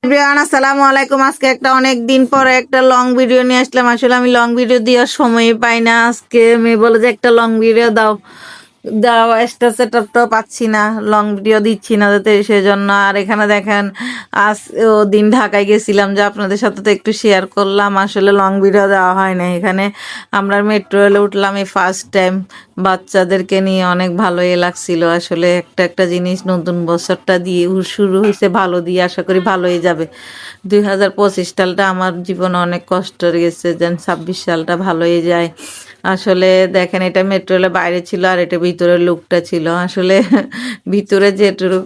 Everyone আসসালামু আলাইকুম। আজকে একটা অনেক দিন পরে একটা লং ভিডিও নিয়ে আসলাম। আসলে আমি লং ভিডিও দেওয়ার সময় পাই না। আজকে মেয়ে বলে যে একটা লং ভিডিও দাও দাও, এক্সট্রা সেটআপটাও পাচ্ছি না, লং ভিডিও দিচ্ছি না যাতে, সেজন্য। আর এখানে দেখেন আজ ও দিন ঢাকায় গেছিলাম, যে আপনাদের সাথে তো একটু শেয়ার করলাম। আসলে লং ভিডিও দেওয়া হয় না। এখানে আমরা মেট্রো রেলে উঠলাম এই ফার্স্ট টাইম বাচ্চাদেরকে নিয়ে, অনেক ভালোই লাগছিল। আসলে একটা একটা জিনিস, নতুন বছরটা দিয়ে শুরু হয়েছে ভালো দিয়ে, আশা করি ভালোই যাবে। 2025 সালটা আমার জীবনে অনেক কষ্ট গেছে, যেন 26 সালটা ভালোই যায়। আসলে দেখেন, এটা মেট্রো রেলের বাইরে ছিল আর এটা ভিতরের লুকটা ছিল। আসলে ভিতরে যেটুকু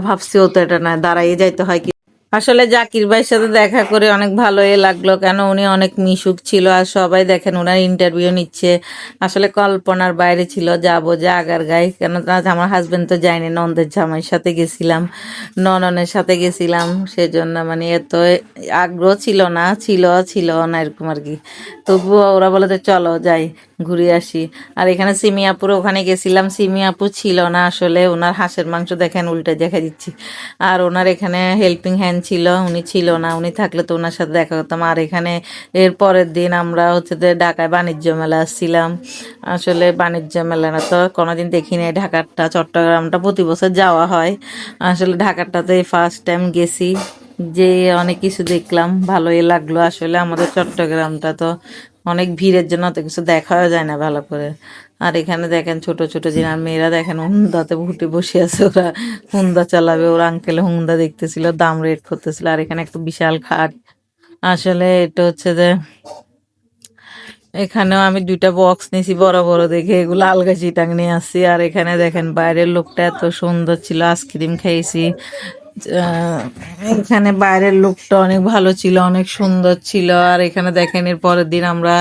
ভাবছি ও তো এটা না, দাঁড়াইয়ে যাইতে হয়। আসলে জাকির ভাইয়ের সাথে দেখা করে অনেক ভালোই লাগলো, কেন উনি অনেক মিশুক ছিল। আর সবাই দেখেন ওনার ইন্টারভিউ নিচ্ছে। আসলে কল্পনার বাইরে ছিল, যাবো যে আগার গায়ে, কেন আমার হাজবেন্ড তো যায়নি, ননদের জামাইয়ের সাথে গেছিলাম, নননের সাথে গেছিলাম। সেজন্য মানে এত আগ্রহ ছিল না, ছিল না এরকম আর কি। তবুও ওরা বলে যে চলো যাই, ঘুরে আসি। আর এখানে সিমি আপুর ওখানে গেছিলাম, সিমি আপু ছিল না। আসলে ওনার হাঁসের মাংস দেখেন উল্টে দেখা দিচ্ছি। আর ওনার এখানে হেল্পিং হ্যান্ড ছিল, উনি ছিল না। উনি থাকলে তো ওনার সাথে দেখা করতাম। আর এখানে এর পরের দিন আমরা হচ্ছে যে ঢাকায় বাণিজ্য মেলা আসছিলাম। আসলে বাণিজ্য মেলা না তো কোনোদিন দেখি নাই, ঢাকারটা চট্টগ্রামটা প্রতি বছর যাওয়া হয়। আসলে ঢাকারটাতে ফার্স্ট টাইম গেছি, যে অনেক কিছু দেখলাম, ভালোই লাগলো। আসলে আমাদের চট্টগ্রামটা তো অনেক ভিড়ের জন্য অত কিছু দেখাও যায় না ভালো করে। আর এখানে দেখেন ছোট ছোট জিনার মেয়েরা দেখেন হুন্দাতে ভুটে বসে আছে, ওরা হুন্দা চালাবে। ওর আঙ্কেলে হুন্দা দেখতেছিল, দাম রেট করতেছিল। আর এখানে একটা বিশাল খাট। আসলে এটা হচ্ছে যে এখানেও আমি দুইটা বক্স নিয়েছি বড় বড় দেখে, এগুলো আলগা চিটাং নিয়ে আসছি। আর এখানে দেখেন বাইরের লোকটা এত সুন্দর ছিল, আইসক্রিম খাইছি। আহ, এখানে বাইরের লোকটা অনেক ভালো ছিল, অনেক সুন্দর ছিল। আর এখানে দেখেন এর পরের দিন আমরা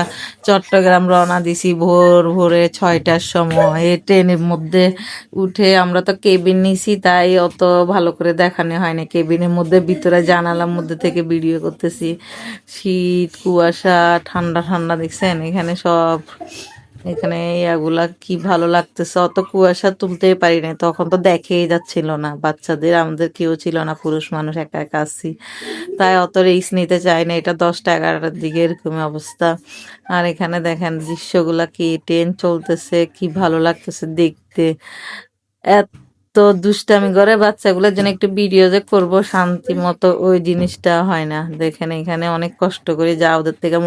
চট্টগ্রাম রওনা দিছি ভোর ভোরে 6টার সময়। এই ট্রেনের মধ্যে উঠে আমরা তো কেবিন নিছি, তাই অত ভালো করে দেখানো হয় না। কেবিনের মধ্যে ভিতরে জানালার মধ্যে থেকে ভিডিও করতেছি। শীত, কুয়াশা, ঠান্ডা ঠান্ডা, দেখছেন এখানে সব। এখানে ইয়াগুলা কি ভালো লাগতেছে। অত কুয়াশা তুলতেই পারি না, তখন তো দেখেই যাচ্ছিল না। বাচ্চাদের, আমাদের কেউ ছিল না, পুরুষ মানুষ একা একা আসছি, তাই অত রিস্ক নিতে চাই না। এটা 10টা 11টার দিকে এরকমই অবস্থা। আর এখানে দেখেন দৃশ্যগুলা, কি ট্রেন চলতেছে, কি ভালো লাগতেছে দেখতে। এত দুষ্টামি করে বাচ্চাগুলোর জন্য একটু ভিডিও যে করবো শান্তি মতো, ওই জিনিসটা হয় না। দেখেন এখানে অনেক কষ্ট করে যা ওদের থেকে